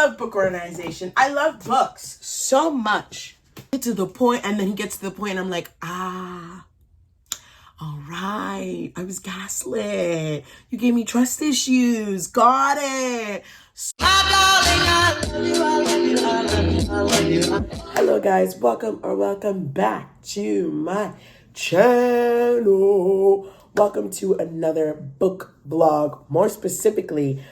love book organization. I love books so much. Get to the point, and then he gets to the point, and I'm like, all right, I was gaslit. You gave me trust issues. Got it. Hello guys, welcome back to my channel. Welcome to another book vlog. More specifically,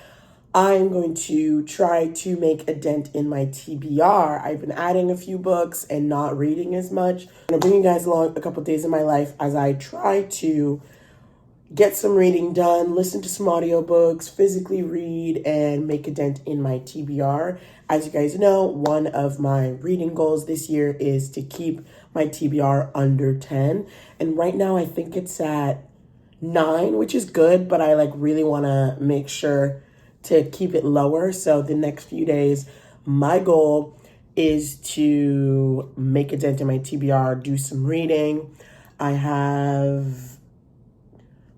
I'm going to try to make a dent in my TBR. I've been adding a few books and not reading as much. I'm going to bring you guys along a couple days in my life as I try to get some reading done, listen to some audiobooks, physically read, and make a dent in my TBR. As you guys know, one of my reading goals this year is to keep my TBR under 10. And right now I think it's at 9, which is good, but I really want to make sure to keep it lower. So the next few days, my goal is to make a dent in my TBR, do some reading. I have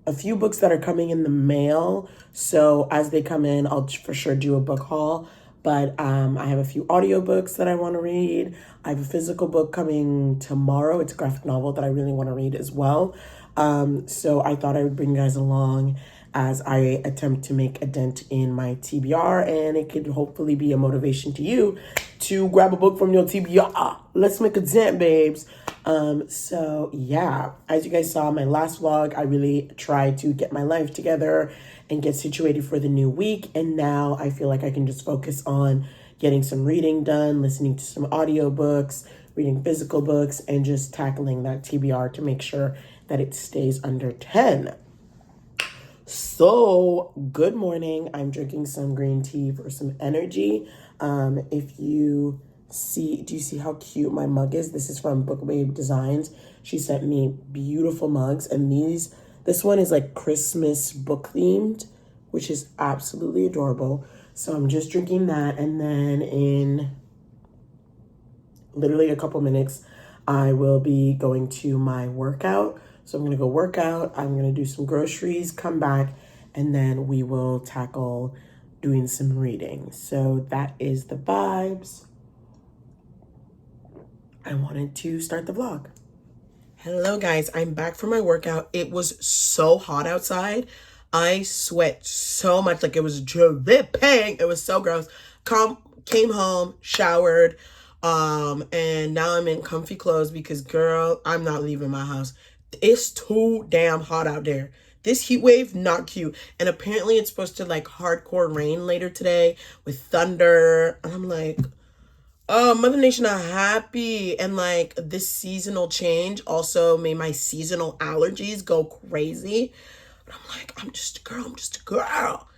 a few books that are coming in the mail. So as they come in, I'll for sure do a book haul. But I have a few audiobooks that I want to read. I have a physical book coming tomorrow. It's a graphic novel that I really want to read as well. So I thought I would bring you guys along as I attempt to make a dent in my TBR, and it could hopefully be a motivation to you to grab a book from your TBR. Let's make a dent, babes. So yeah, as you guys saw in my last vlog, I really tried to get my life together and get situated for the new week. And now I feel like I can just focus on getting some reading done, listening to some audiobooks, reading physical books, and just tackling that TBR to make sure that it stays under 10. So, good morning. I'm drinking some green tea for some energy. If you see, do you see how cute my mug is? This is from Book Babe Designs. She sent me beautiful mugs, and this one is like Christmas book themed, which is absolutely adorable. So I'm just drinking that, and then in literally a couple minutes, I will be going to my workout. So I'm going to go work out. I'm going to do some groceries, come back, and then we will tackle doing some reading. So that is the vibes. I wanted to start the vlog. Hello guys, I'm back from my workout. It was so hot outside. I sweat so much, like it was dripping. It was so gross. Came home, showered, and now I'm in comfy clothes because girl, I'm not leaving my house. It's too damn hot out there. This heat wave, not cute. And apparently it's supposed to hardcore rain later today with thunder. And I'm like, oh, Mother Nation not happy. And this seasonal change also made my seasonal allergies go crazy. But I'm like, I'm just a girl.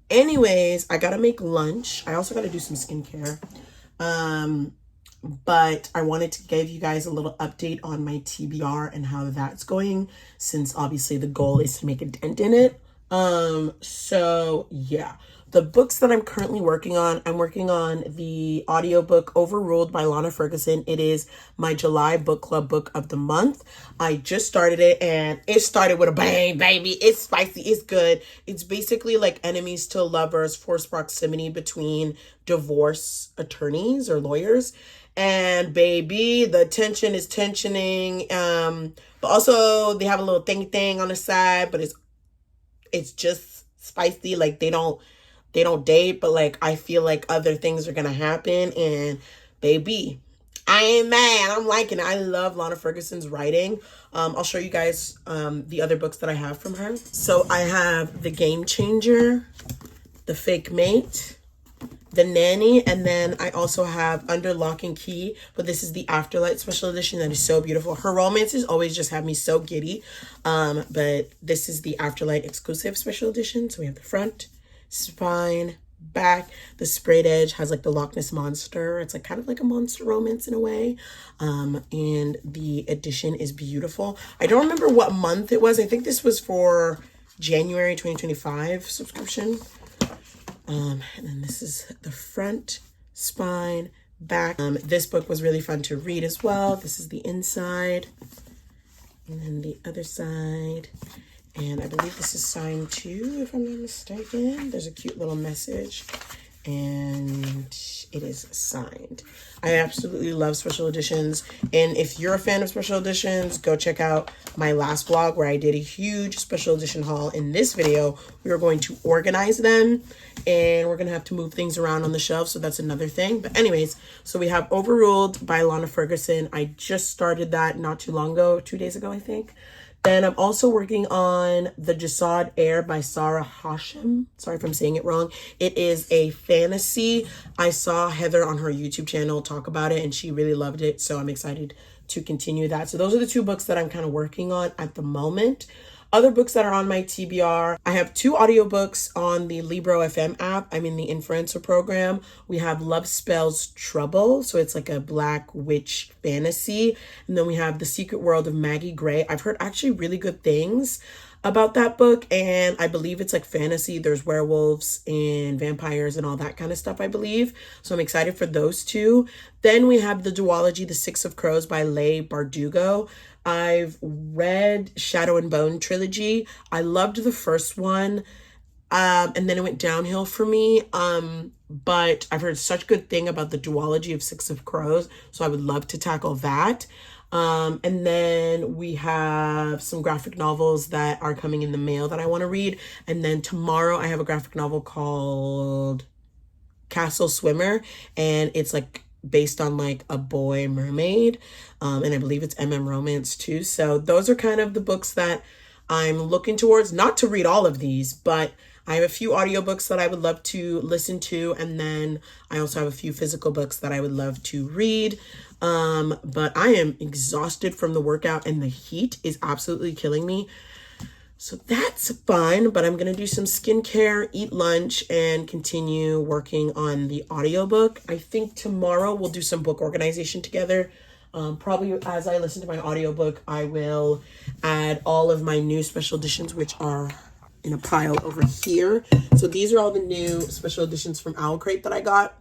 Anyways, I gotta make lunch. I also gotta do some skincare. But I wanted to give you guys a little update on my TBR and how that's going, since obviously the goal is to make a dent in it. So yeah, the books that I'm currently working on, I'm working on the audiobook Overruled by Lana Ferguson. It is my July book club book of the month. I just started it, and it started with a bang, baby. It's spicy, it's good. It's basically like enemies to lovers, forced proximity between divorce attorneys or lawyers. And baby, the tension is tensioning. But also they have a little thing on the side, but it's just spicy. Like they don't date, but I feel like other things are gonna happen. And baby, I ain't mad. I'm liking it. I love Lana Ferguson's writing. I'll show you guys the other books that I have from her. So I have The Game Changer, The Fake Mate, The Nanny, and then I also have Under Lock and Key, but this is the Afterlight special edition that is so beautiful. Her romances always just have me so giddy, but this is the Afterlight exclusive special edition. So we have the front, spine, back. The sprayed edge has the Loch Ness Monster. It's kind of like a monster romance in a way, and the edition is beautiful. I don't remember what month it was. I think this was for January 2025 subscription. And then this is the front, spine, back. This book was really fun to read as well. This is the inside, and then the other side. And I believe this is signed too, if I'm not mistaken. There's a cute little message. and it is signed. I absolutely love special editions, and if you're a fan of special editions, go check out my last vlog where I did a huge special edition haul. In this video, we are going to organize them, and we're gonna have to move things around on the shelf, so that's another thing. But anyways, so we have Overruled by Lana Ferguson. I just started that not too long ago, 2 days ago, I think. Then I'm also working on The Jasad Air by Sarah Hashem. Sorry if I'm saying it wrong. It is a fantasy. I saw Heather on her YouTube channel talk about it, and she really loved it. So I'm excited to continue that. So those are the 2 books that I'm kind of working on at the moment. Other books that are on my TBR, I have 2 audiobooks on the Libro FM app. I'm in the Influencer program. We have Love Spells Trouble, so it's like a black witch fantasy. And then we have The Secret World of Maggie Gray. I've heard actually really good things about that book, and I believe it's like fantasy. There's werewolves and vampires and all that kind of stuff, I believe. So I'm excited for those 2. Then we have the duology, The Six of Crows by Leigh Bardugo. I've read Shadow and Bone trilogy. I loved the first one, and then it went downhill for me. But I've heard such good thing about the duology of Six of Crows, so I would love to tackle that. And then we have some graphic novels that are coming in the mail that I want to read. And then tomorrow I have a graphic novel called Castle Swimmer, and it's like based on like a boy mermaid, and I believe it's romance too. So those are kind of the books that I'm looking towards, not to read all of these, but I have a few audiobooks that I would love to listen to, and then I also have a few physical books that I would love to read. But I am exhausted from the workout, and the heat is absolutely killing me. So that's fun, but I'm going to do some skincare, eat lunch, and continue working on the audiobook. I think tomorrow we'll do some book organization together. Probably as I listen to my audiobook, I will add all of my new special editions, which are in a pile over here. So these are all the new special editions from Owl Crate that I got.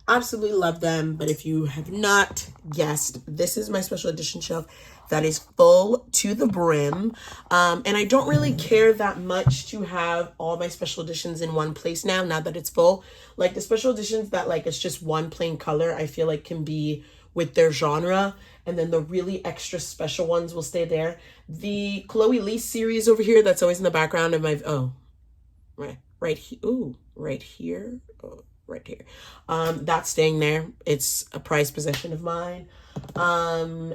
Absolutely love them, but if you have not guessed, this is my special edition shelf that is full to the brim. And I don't really care that much to have all my special editions in one place now that it's full. Like the special editions that like it's just one plain color, I feel like can be with their genre, and then the really extra special ones will stay there. The Chloe Lee series over here that's always in the background of my right here. That's staying there. It's a prized possession of mine. And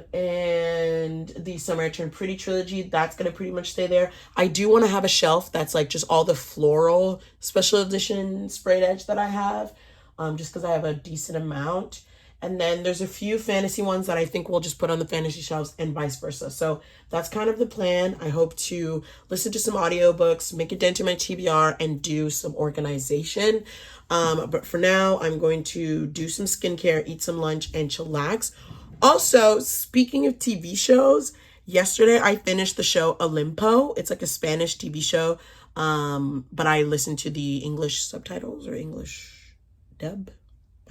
the Summer I Turned Pretty trilogy, that's gonna pretty much stay there. I do want to have a shelf that's like just all the floral special edition sprayed edge that I have, just because I have a decent amount. And then there's a few fantasy ones that I think we'll just put on the fantasy shelves and vice versa. So that's kind of the plan. I hope to listen to some audiobooks, make a dent in my TBR, and do some organization. But for now, I'm going to do some skincare, eat some lunch, and chillax. Also, speaking of TV shows, yesterday I finished the show Olimpo. It's like a Spanish TV show, but I listened to the English subtitles or English dub.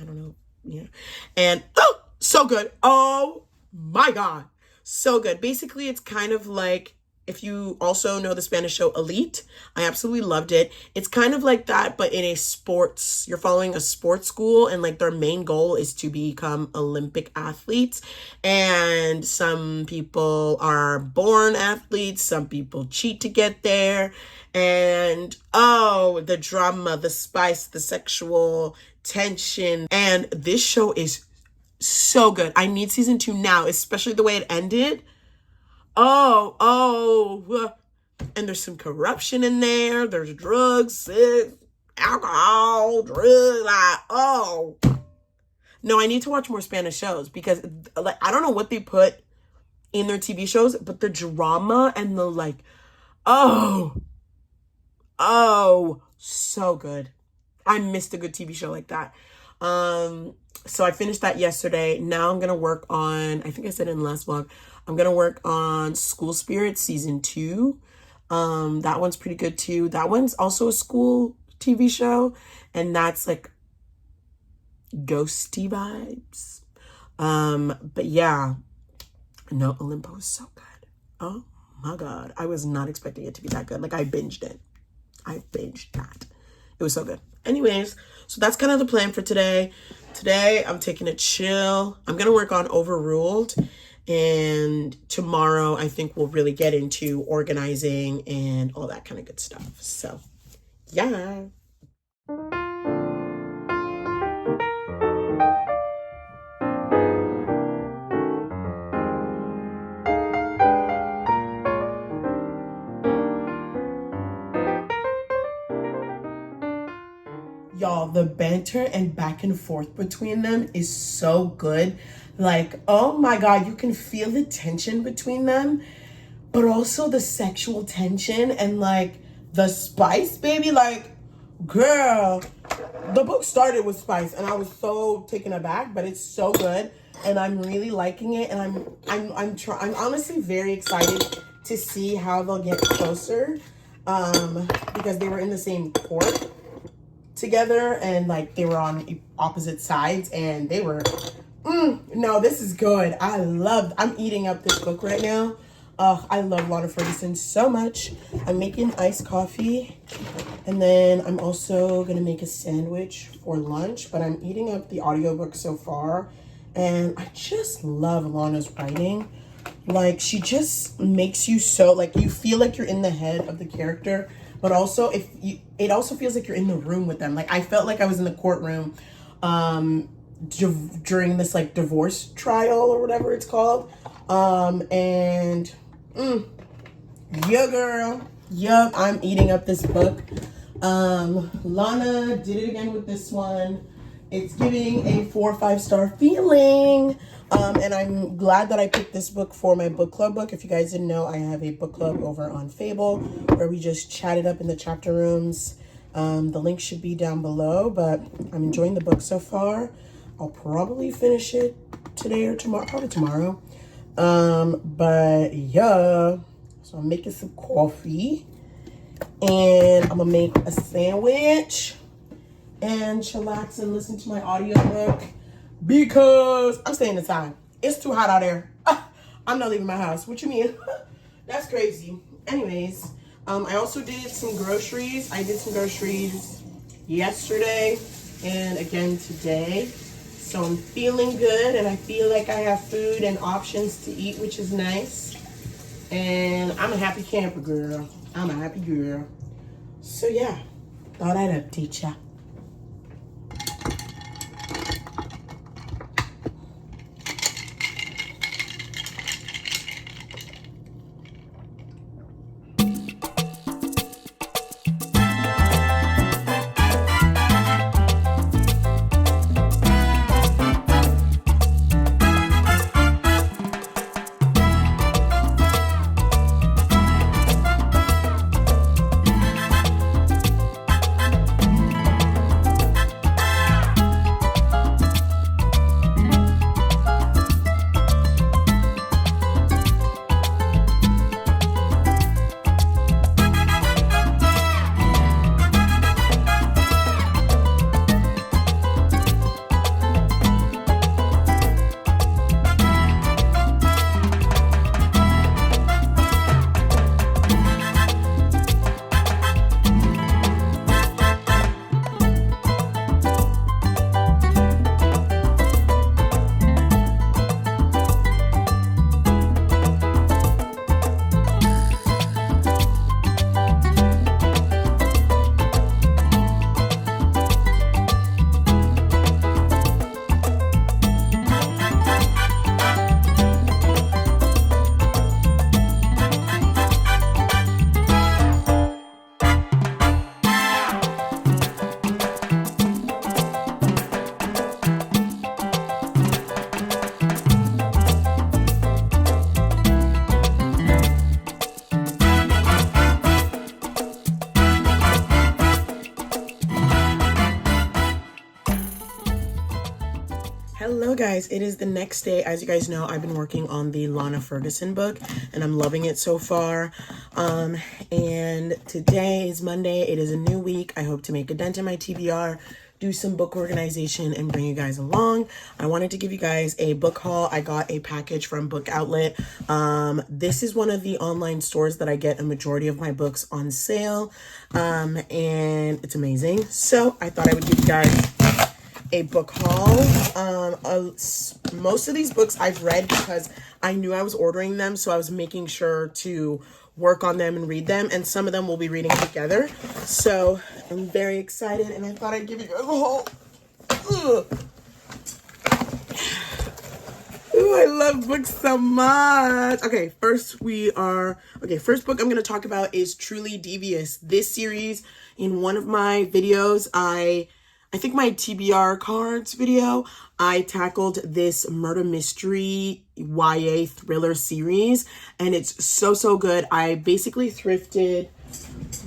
I don't know. Yeah. And so good. Oh my God. So good. Basically, it's kind of like, if you also know the Spanish show Elite, I absolutely loved it. It's kind of like that, but in a sports, you're following a sports school, and like their main goal is to become Olympic athletes. And some people are born athletes, some people cheat to get there. And the drama, the spice, the sexual tension. And this show is so good. I need season 2 now, especially the way it ended. And there's some corruption in there. There's drugs, sex, alcohol, drugs. No, I need to watch more Spanish shows, because like I don't know what they put in their TV shows, but the drama and the like, so good. I missed a good TV show like that. So I finished that yesterday. Now I'm gonna work on, I think I said in the last vlog, I'm gonna work on School Spirit season 2. That one's pretty good too. That one's also a school TV show, and that's like ghosty vibes. But yeah, no, Olimpo is so good. Oh my God, I was not expecting it to be that good. Like I binged it. I binged that. It was so good. anyways, so that's kind of the plan for today. Today, I'm taking it chill. I'm going to work on Overruled. And tomorrow, I think we'll really get into organizing and all that kind of good stuff. So, yeah. Y'all, the banter and back and forth between them is so good. Like, oh my God, you can feel the tension between them, but also the sexual tension and like the spice, baby. Like, girl, the book started with spice and I was so taken aback, but it's so good and I'm really liking it. And I'm honestly very excited to see how they'll get closer, because they were in the same court together and like they were on opposite sides and they were no, this is good. I'm eating up this book right now. I love Lana Ferguson so much. I'm making iced coffee and then I'm also gonna make a sandwich for lunch, but I'm eating up the audiobook so far and I just love Lana's writing. Like, she just makes you so, like, you feel like you're in the head of the character, but also it also feels like you're in the room with them. Like, I felt like I was in the courtroom during this like divorce trial or whatever it's called. And yeah, girl, yup, I'm eating up this book. Lana did it again with this one. It's giving a 4 or 5 star feeling. And I'm glad that I picked this book for my book club book. If you guys didn't know, I have a book club over on Fable where we just chatted up in the chapter rooms. The link should be down below, but I'm enjoying the book so far. I'll probably finish it today or tomorrow, probably tomorrow. But yeah, so I'm making some coffee and I'm gonna make a sandwich and chillax and listen to my audiobook because I'm staying inside. It's too hot out there. I'm not leaving my house. What you mean? That's crazy. Anyways, I also did some groceries. I did some groceries yesterday and again today. So I'm feeling good and I feel like I have food and options to eat, which is nice. And I'm a happy camper girl. I'm a happy girl. So yeah, thought I'd update ya. Hello guys, it is the next day. As you guys know, I've been working on the Lana Ferguson book and I'm loving it so far. And today is Monday. It is a new week. I hope to make a dent in my TBR do some book organization and bring you guys along. I wanted to give you guys a book haul. I got a package from Book Outlet. This is one of the online stores that I get a majority of my books on sale, and it's amazing. So I thought I would give you guys a book haul. Most of these books I've read because I knew I was ordering them, so I was making sure to work on them and read them, and some of them we'll be reading together. So I'm very excited, and I thought I'd give you guys a haul. Ooh, I love books so much. Okay, first book I'm going to talk about is Truly Devious. This series, in one of my videos, I think my TBR cards video, I tackled this murder mystery YA thriller series, and it's so good. I basically thrifted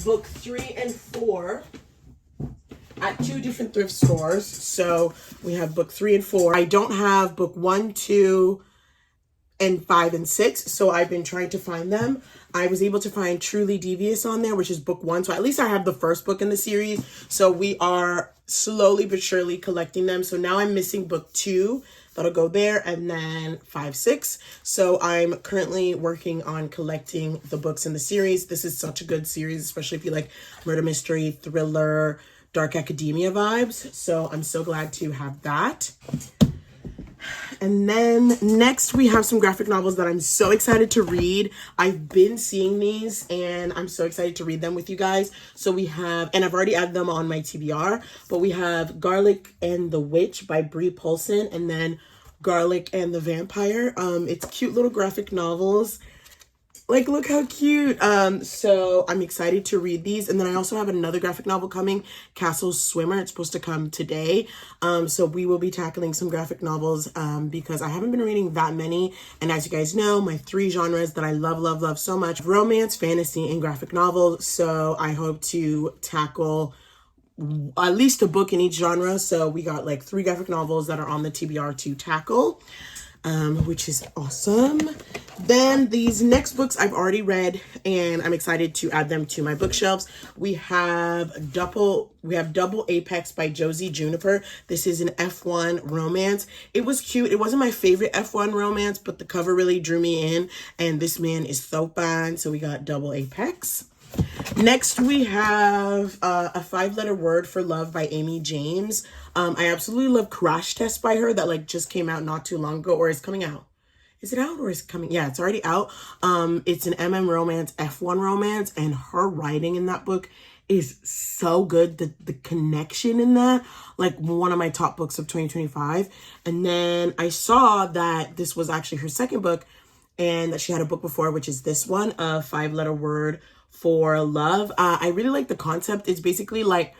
book 3 and 4 at 2 different thrift stores. So we have book 3 and 4. I don't have book 1, 2, and 5 and 6, so I've been trying to find them. I was able to find Truly Devious on there, which is book 1, so at least I have the first book in the series. So we are slowly but surely collecting them. So now I'm missing book 2, that'll go there, and then 5, 6. So I'm currently working on collecting the books in the series. This is such a good series, especially if you like murder mystery, thriller, dark academia vibes. So I'm so glad to have that. And then next we have some graphic novels that I'm so excited to read. I've been seeing these and I'm so excited to read them with you guys. So we have, and I've already added them on my TBR, but we have Garlic and the Witch by Brie Polson, and then Garlic and the Vampire. It's cute little graphic novels. Like, look how cute. So I'm excited to read these. And then I also have another graphic novel coming, Castle Swimmer. It's supposed to come today. So we will be tackling some graphic novels because I haven't been reading that many. And as you guys know, my 3 genres that I love so much: romance, fantasy, and graphic novel. So I hope to tackle at least a book in each genre. So we got like 3 graphic novels that are on the TBR to tackle, which is awesome. Then these next books I've already read, and I'm excited to add them to my bookshelves. We have Double Apex by Josie Juniper. This is an F1 romance. It was cute. It wasn't my favorite F1 romance, but the cover really drew me in, and this man is so fine. So we got Double Apex. Next, we have a 5-letter word for love by Amy James. I absolutely love Crash Test by her that like just came out not too long ago, or is coming out. Is it out or is it coming? Yeah, it's already out. It's an MM romance, F1 romance, and her writing in that book is so good. The connection in that, like one of my top books of 2025. And then I saw that this was actually her second book, and that she had a book before, which is this one, a 5-letter word for love. I really like the concept. It's basically like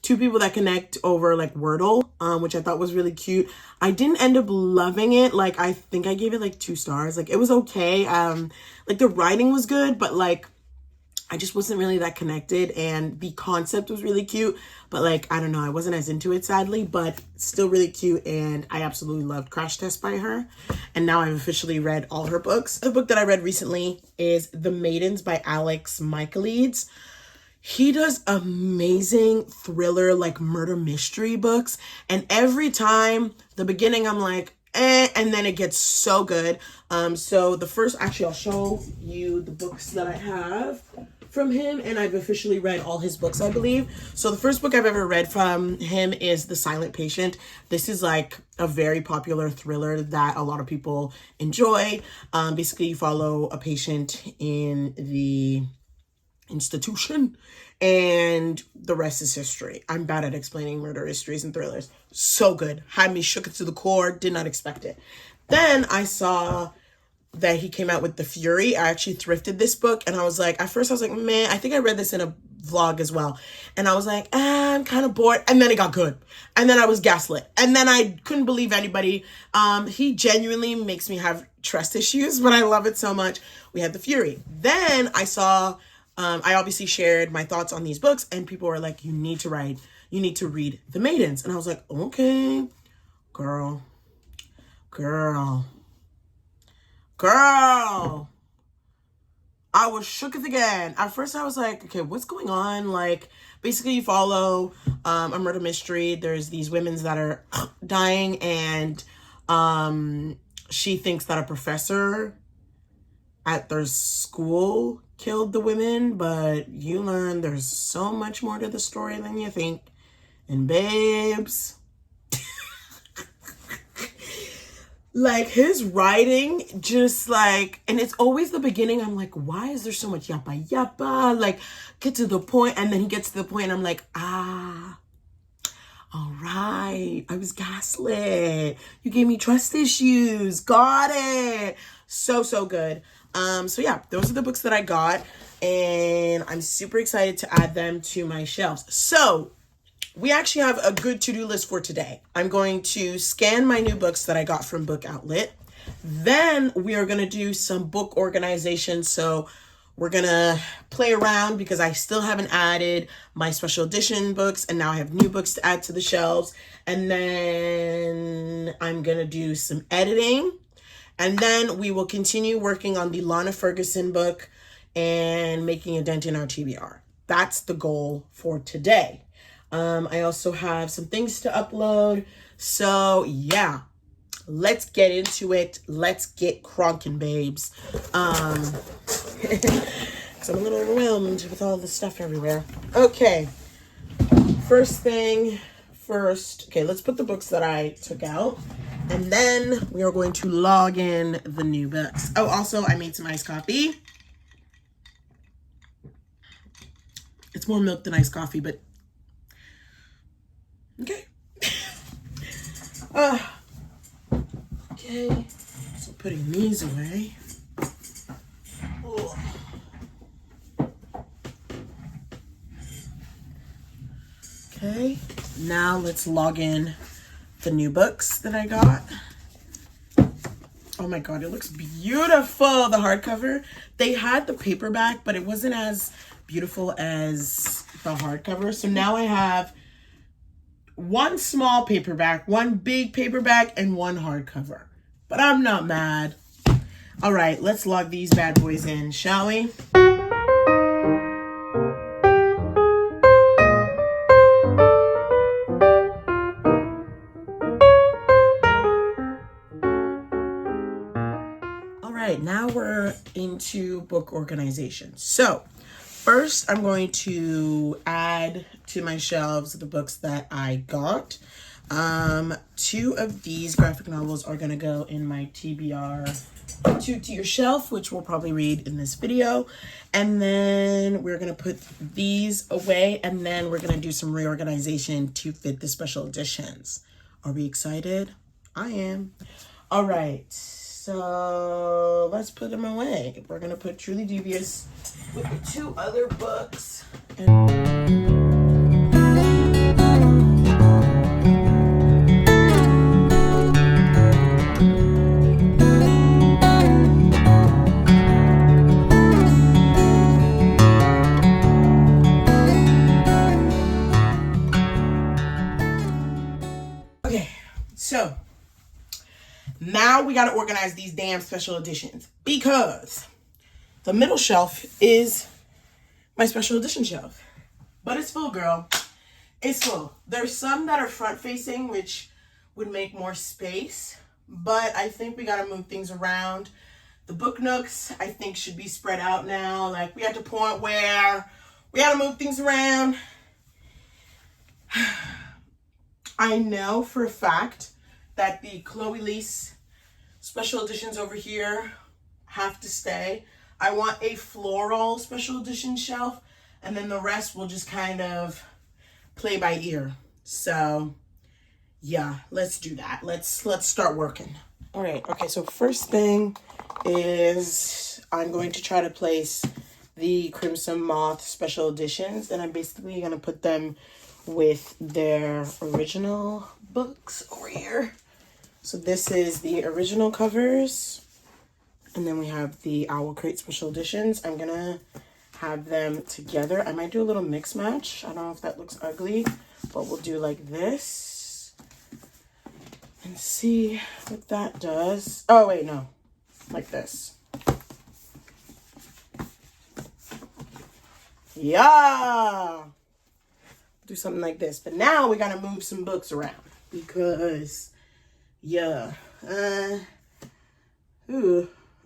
2 people that connect over like Wordle, which I thought was really cute. I didn't end up loving it. Like, I think I gave it like 2 stars. Like, it was okay. Like the writing was good, but like I just wasn't really that connected, and the concept was really cute, but like, I don't know, I wasn't as into it, sadly, but still really cute. And I absolutely loved Crash Test by her. And now I've officially read all her books. The book that I read recently is The Maidens by Alex Michaelides. He does amazing thriller, like murder mystery books. And every time, the beginning, I'm like, and then it gets so good. So the first, actually, I'll show you the books that I have from him, and I've officially read all his books, I believe. So the first book I've ever read from him is The Silent Patient. This is like a very popular thriller that a lot of people enjoy. Basically, you follow a patient in the institution, and the rest is history. I'm bad at explaining murder mysteries and thrillers. So good. Had me shook it to the core. Did not expect it. Then I saw that he came out with The Fury. I actually thrifted this book, and I was like, at first I was like, man, I think I read this in a vlog as well. And I was like, I'm kind of bored. And then it got good. And then I was gaslit. And then I couldn't believe anybody. He genuinely makes me have trust issues, but I love it so much. We had The Fury. Then I saw, I obviously shared my thoughts on these books, and people were like, you need to read The Maidens. And I was like, okay, girl. I was shooketh again. At first I was like, okay, what's going on? Like, basically you follow a murder mystery. There's these women that are dying, and she thinks that a professor at their school killed the women, but you learn there's so much more to the story than you think. And babes, like his writing just like, and it's always the beginning. I'm like, why is there so much yappa yappa? Like, get to the point. And then he gets to the point and I'm like, ah, all right. I was gaslit. You gave me trust issues. Got it. So, so good. So yeah, those are the books that I got, and I'm super excited to add them to my shelves. So we actually have a good to-do list for today. I'm going to scan my new books that I got from Book Outlet. Then we are going to do some book organization. So we're going to play around because I still haven't added my special edition books, and now I have new books to add to the shelves. And then I'm going to do some editing. And then we will continue working on the Lana Ferguson book and making a dent in our TBR. That's the goal for today. I also have some things to upload. So yeah, let's get into it. Let's get cronking, babes. Because I'm a little overwhelmed with all the stuff everywhere. Okay, first thing first. Okay, let's put the books that I took out. And then we are going to log in the new books. Oh, also, I made some iced coffee. It's more milk than iced coffee, but okay. Okay, so putting these away. Okay, now let's log in the new books that I got. Oh my god, it looks beautiful, the hardcover. They had the paperback, but it wasn't as beautiful as the hardcover. So now I have one small paperback, one big paperback, and one hardcover. But I'm not mad. All right, let's log these bad boys in, shall we? Now we're into book organization. So first I'm going to add to my shelves the books that I got. 2 of these graphic novels are going to go in my TBR 2-tier shelf, which we'll probably read in this video. And then we're going to put these away, and then we're going to do some reorganization to fit the special editions. Are we excited? I am. All right. So let's put them away. We're going to put Truly Devious with the 2 other books. Okay, so now we got to organize these damn special editions, because the middle shelf is my special edition shelf. But it's full, girl. It's full. There's some that are front facing, which would make more space. But I think we got to move things around. The book nooks, I think, should be spread out now. Like, we at the point where we got to move things around. I know for a fact that the Chloe Lease special editions over here have to stay. I want a floral special edition shelf, and then the rest will just kind of play by ear. So yeah, let's do that. Let's start working. All right, okay, so first thing is I'm going to try to place the Crimson Moth special editions, and I'm basically going to put them with their original books over here. So this is the original covers, and then we have the Owl Crate special editions. I'm gonna have them together. I might do a little mix match. I don't know if that looks ugly, but we'll do like this and see what that does. Oh wait, no, like this. Yeah. Do something like this. But now we gotta move some books around because, yeah.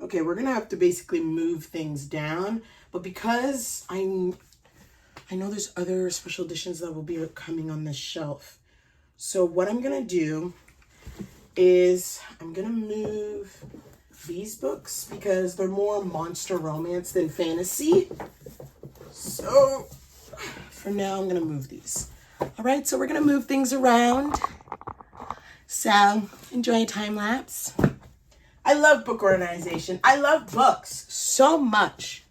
Okay, we're gonna have to basically move things down. But because I know there's other special editions that will be coming on this shelf. So what I'm gonna do is I'm gonna move these books because they're more monster romance than fantasy. So for now, I'm gonna move these. All right, so we're gonna move things around. So enjoy a time lapse. I love book organization. I love books so much.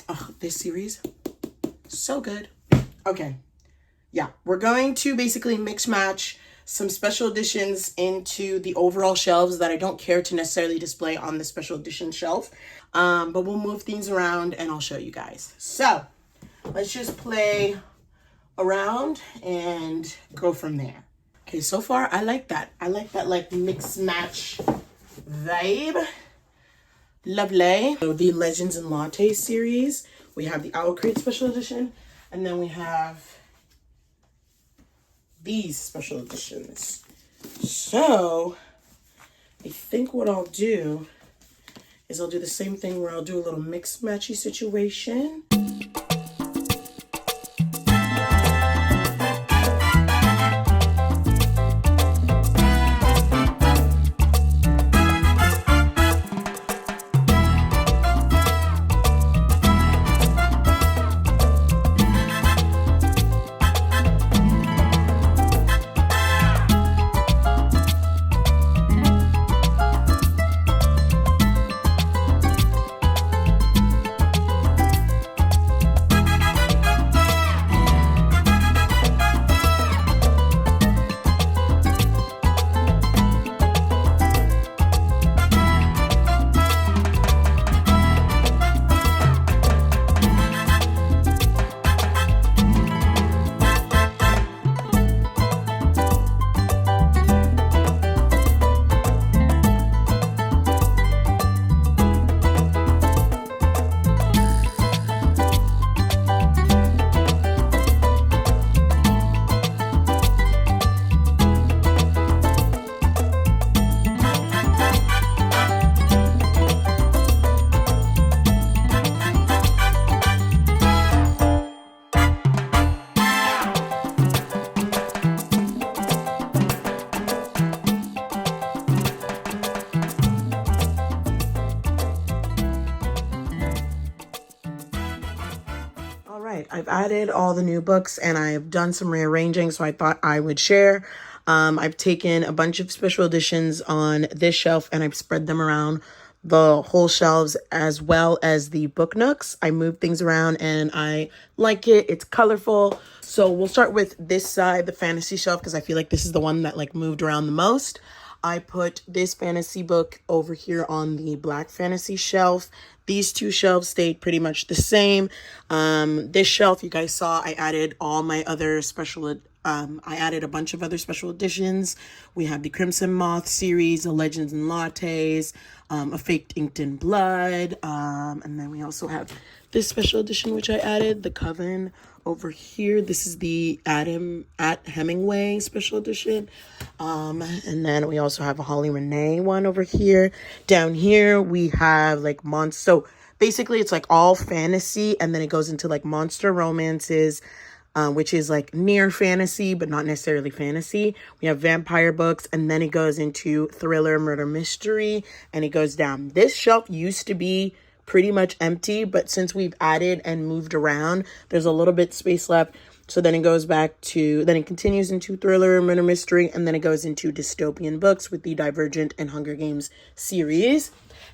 Oh, this series, so good. Okay, yeah, we're going to basically mix match some special editions into the overall shelves that I don't care to necessarily display on the special edition shelf. But we'll move things around and I'll show you guys. So let's just play around and go from there. Okay, so far I like that. I like that like mix match vibe. Lovely. So the Legends and Latte series. We have the Owl Crate special edition. And then we have these special editions. So I think what I'll do is I'll do the same thing where I'll do a little mix matchy situation. I've added all the new books and I've done some rearranging, so I thought I would share. I've taken a bunch of special editions on this shelf and I've spread them around the whole shelves as well as the book nooks. I moved things around and I like it. It's colorful. So we'll start with this side, the fantasy shelf, because I feel like this is the one that like moved around the most. I put this fantasy book over here on the black fantasy shelf. These two shelves stayed pretty much the same. This shelf, you guys saw, I added all my other I added a bunch of other special editions. We have the Crimson Moth series, the Legends and Lattes, a Faked Inked in Blood. And then we also have this special edition, which I added, the Coven over here. This is the Adam at Hemingway special edition. And then we also have a Holly Renee one over here. Down here, we have like monster. So basically it's like all fantasy and then it goes into like monster romances, which is like near fantasy, but not necessarily fantasy. We have vampire books, and then it goes into thriller, murder, mystery, and it goes down. This shelf used to be pretty much empty, but since we've added and moved around, there's a little bit space left. So then it goes back to, then it continues into thriller, murder, mystery, and then it goes into dystopian books with the Divergent and Hunger Games series.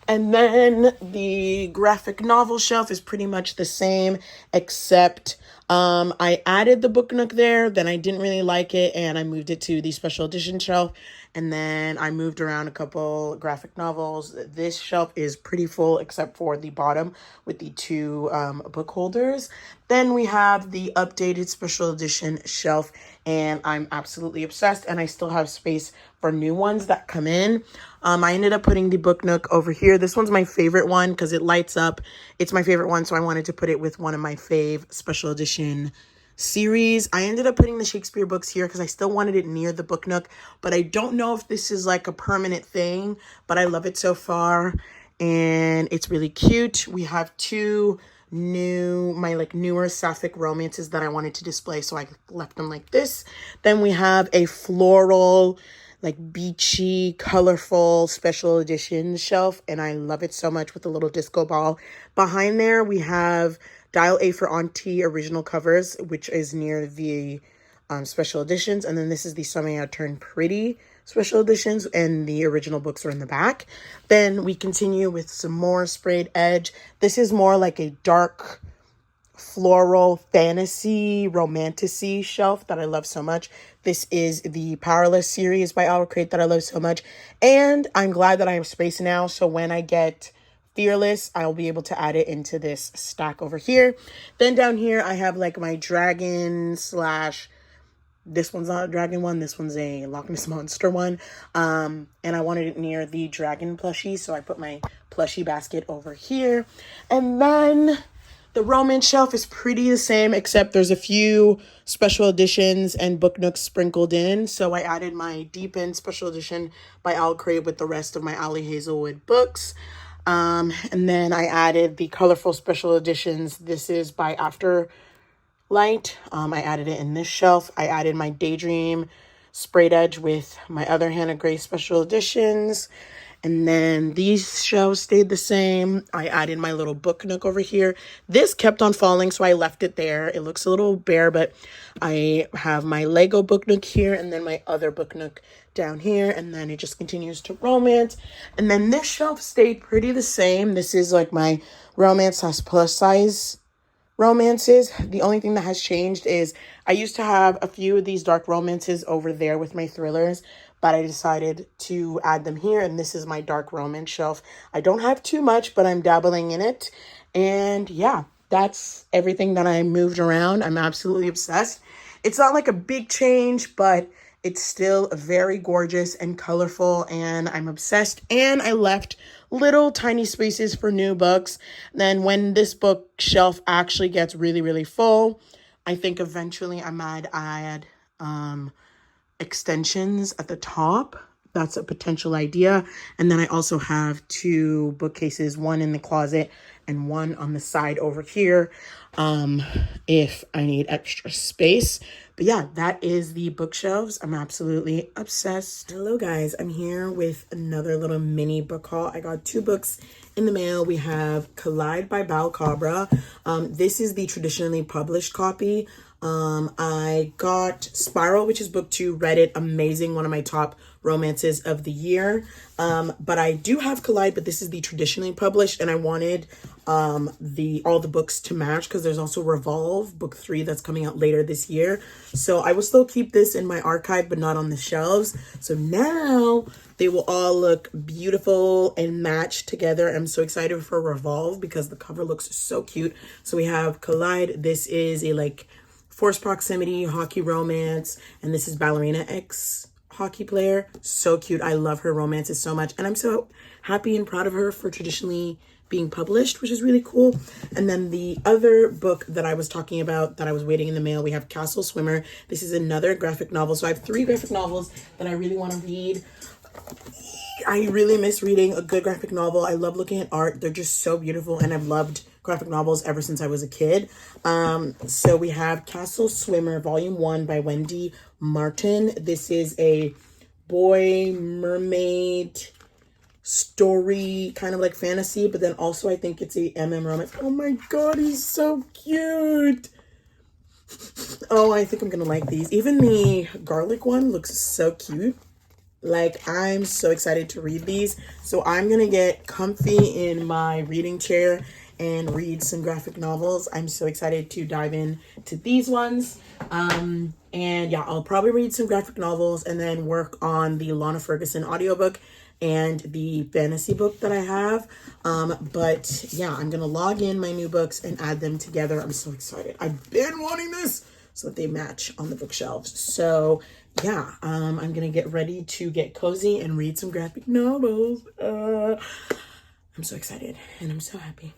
And then the graphic novel shelf is pretty much the same, except I added the book nook there, then I didn't really like it, and I moved it to the special edition shelf. And then I moved around a couple graphic novels. This shelf is pretty full except for the bottom with the two book holders. Then we have the updated special edition shelf, and I'm absolutely obsessed, and I still have space for new ones that come in. I ended up putting the book nook over here. This one's my favorite one because it lights up. It's my favorite one, so I wanted to put it with one of my fave special edition series. I ended up putting the Shakespeare books here because I still wanted it near the book nook, but I don't know if this is like a permanent thing, but I love it so far, and it's really cute. We have two newer sapphic romances that I wanted to display, so I left them like this. Then we have a floral, like beachy, colorful special edition shelf, and I love it so much with the little disco ball. Behind there, we have Dial A for Auntie original covers, which is near the special editions. And then this is the Somehow Turn Pretty special editions, and the original books are in the back. Then we continue with some more sprayed edge. This is more like a dark floral fantasy romantasy shelf that I love so much. This is the Powerless series by Owl Crate that I love so much, and I'm glad that I have space now, so when I get Fearless, I'll be able to add it into this stack over here. Then down here I have like my dragon slash, this one's not a dragon one, this one's a Loch Ness Monster one, and I wanted it near the dragon plushie, so I put my plushie basket over here. And then the romance shelf is pretty the same, except there's a few special editions and book nooks sprinkled in. So I added my Deep End special edition by Owl Crate with the rest of my Ollie Hazelwood books. And then I added the colorful special editions. This is by Afterlight. I added it in this shelf. I added my Daydream sprayed edge with my other Hannah Gray special editions. And then these shelves stayed the same. I added my little book nook over here. This kept on falling, so I left it there. It looks a little bare, but I have my Lego book nook here, and then my other book nook down here, and then it just continues to romance. And then this shelf stayed pretty the same. This is like my romance / plus size romances. The only thing that has changed is I used to have a few of these dark romances over there with my thrillers, but I decided to add them here, and this is my dark romance shelf. I don't have too much, but I'm dabbling in it. And yeah, that's everything that I moved around. I'm absolutely obsessed. It's not like a big change, but it's still very gorgeous and colorful, and I'm obsessed. And I left little tiny spaces for new books. Then when this bookshelf actually gets really, really full, I think eventually I might add extensions at the top. That's a potential idea. And then I also have two bookcases, one in the closet and one on the side over here, if I need extra space. But yeah, that is the bookshelves. I'm absolutely obsessed. Hello guys, I'm here with another little mini book haul. I got two books in the mail. We have Collide by Balcabra. This is the traditionally published copy. I got Spiral, which is book 2, read it, amazing, one of my top romances of the year. But I do have Collide, but this is the traditionally published, and I wanted all the books to match because there's also Revolve, book 3, that's coming out later this year. So I will still keep this in my archive, but not on the shelves. So now they will all look beautiful and match together. I'm so excited for Revolve because the cover looks so cute. So we have Collide. This is a like forced proximity hockey romance, and this is Ballerina X hockey player. So cute. I love her romances so much, and I'm so happy and proud of her for traditionally being published, which is really cool. And then the other book that I was talking about that I was waiting in the mail, we have Castle Swimmer. This is another graphic novel. So I have 3 graphic novels that I really want to read. I really miss reading a good graphic novel. I love looking at art. They're just so beautiful, and I've loved graphic novels ever since I was a kid. So we have Castle Swimmer, Volume 1 by Wendy Martin. This is a boy mermaid story, kind of like fantasy, but then also I think it's a MM romance. Oh my god, he's so cute. Oh, I think I'm gonna like these. Even the garlic one looks so cute. Like, I'm so excited to read these. So I'm gonna get comfy in my reading chair and read some graphic novels. I'm so excited to dive in to these ones. And yeah, I'll probably read some graphic novels and then work on the Lana Ferguson audiobook and the fantasy book that I have. But yeah, I'm gonna log in my new books and add them together. I'm so excited. I've been wanting this so that they match on the bookshelves. So yeah, I'm gonna get ready to get cozy and read some graphic novels. I'm so excited and I'm so happy.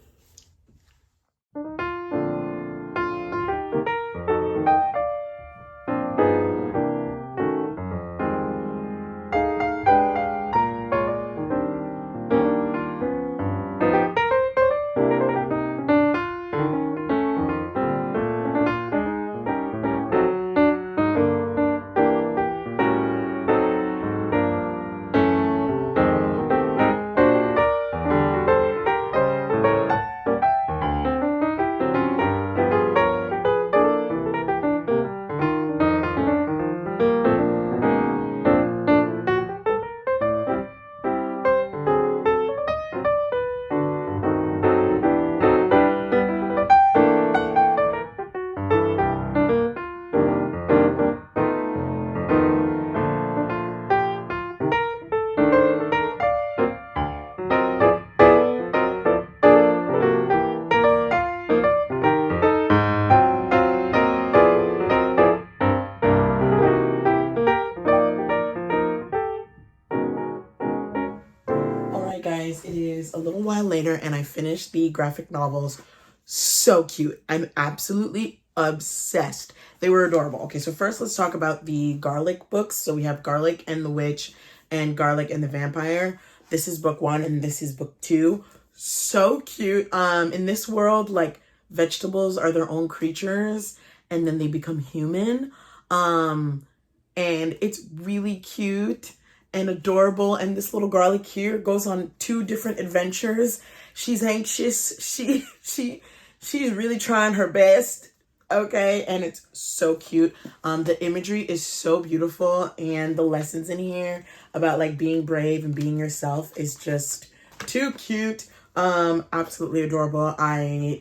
Guys, it is a little while later and I finished the graphic novels. So cute. I'm absolutely obsessed. They were adorable. Okay, so first let's talk about the Garlic books. So we have Garlic and the Witch and Garlic and the Vampire. This is book 1 and this is book 2. So cute. In this world, like, vegetables are their own creatures and then they become human. And it's really cute and adorable. And this little Garlic here goes on 2 different adventures. She's anxious. She's really trying her best. Okay, and it's so cute. The imagery is so beautiful, and the lessons in here about like being brave and being yourself is just too cute. Absolutely adorable.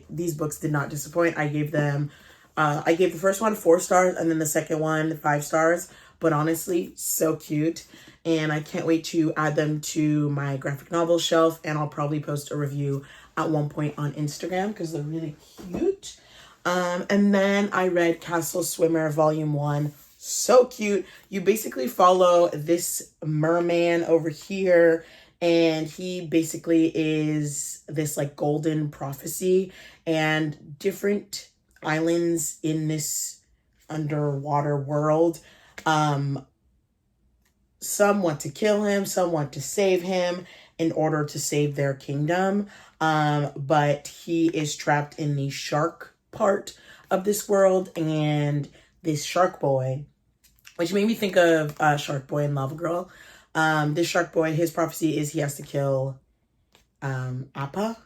These books did not disappoint. I gave them I gave the first one 4 stars and then the second one 5 stars. But honestly, so cute. And I can't wait to add them to my graphic novel shelf. And I'll probably post a review at one point on Instagram because they're really cute. And then I read Castle Swimmer Volume 1. So cute. You basically follow this merman over here. And he basically is this like golden prophecy. And different islands in this underwater world. Some want to kill him, some want to save him in order to save their kingdom. But he is trapped in the shark part of this world, and this shark boy, which made me think of Shark Boy and Lava Girl. This shark boy, his prophecy is he has to kill Kappa,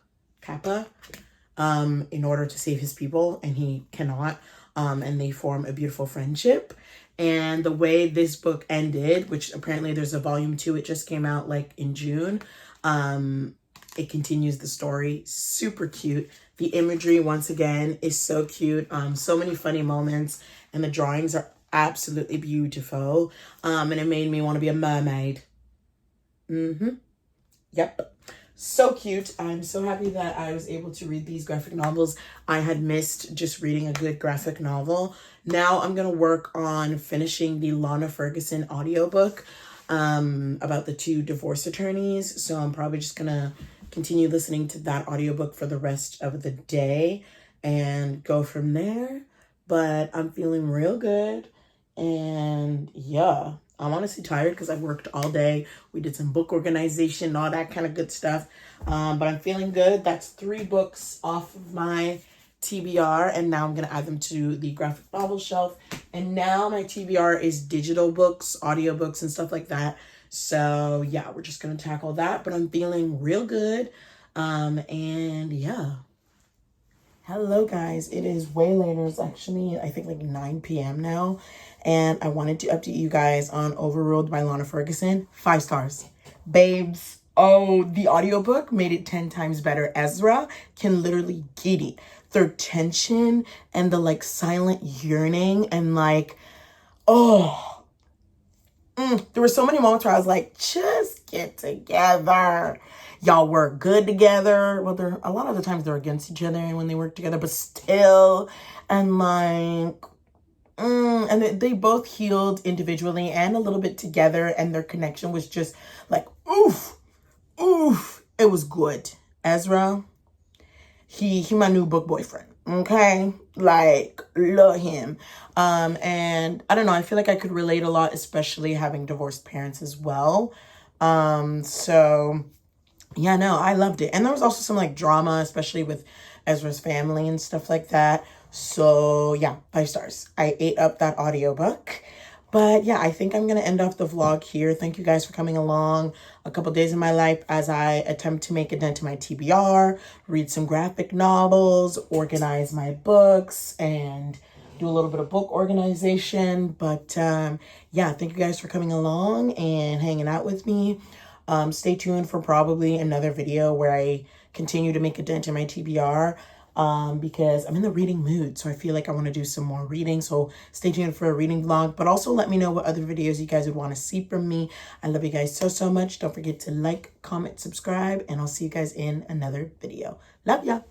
in order to save his people, and he cannot. And they form a beautiful friendship. And the way this book ended, which apparently there's a volume 2, it just came out like in June. It continues the story. Super cute. The imagery, once again, is so cute. So many funny moments, and the drawings are absolutely beautiful. And it made me want to be a mermaid. Yep. So cute. I'm so happy that I was able to read these graphic novels. I had missed just reading a good graphic novel. Now I'm going to work on finishing the Lana Ferguson audiobook about the 2 divorce attorneys. So I'm probably just going to continue listening to that audiobook for the rest of the day and go from there. But I'm feeling real good. And yeah, I'm honestly tired because I worked all day. We did some book organization, all that kind of good stuff. But I'm feeling good. That's 3 books off of my TBR. And now I'm going to add them to the graphic novel shelf. And now my TBR is digital books, audiobooks, and stuff like that. So yeah, we're just going to tackle that. But I'm feeling real good. And yeah. Hello guys, it is way later. It's actually, I think, like 9 p.m. now. And I wanted to update you guys on Overruled by Lana Ferguson. 5 stars. Babes, Oh, the audiobook made it 10 times better. Ezra can literally get it. Their tension and the like silent yearning and like, oh, there were so many moments where I was like, just get together. Y'all work good together. Well, they're a lot of the times they're against each other when they work together, but still, and like, and they both healed individually and a little bit together, and their connection was just like, oof, it was good. Ezra, he my new book boyfriend. Okay, like love him. And I don't know, I feel like I could relate a lot, especially having divorced parents as well. So yeah, no, I loved it. And there was also some like drama, especially with Ezra's family and stuff like that. So yeah, 5 stars. I ate up that audiobook. But yeah, I think I'm going to end off the vlog here. Thank you guys for coming along a couple days in my life as I attempt to make a dent in my TBR, read some graphic novels, organize my books, and do a little bit of book organization. But yeah, thank you guys for coming along and hanging out with me. Stay tuned for probably another video where I continue to make a dent in my TBR. Because I'm in the reading mood. So I feel like I want to do some more reading. So stay tuned for a reading vlog, but also let me know what other videos you guys would want to see from me. I love you guys so much. Don't forget to like, comment, subscribe, and I'll see you guys in another video. Love ya.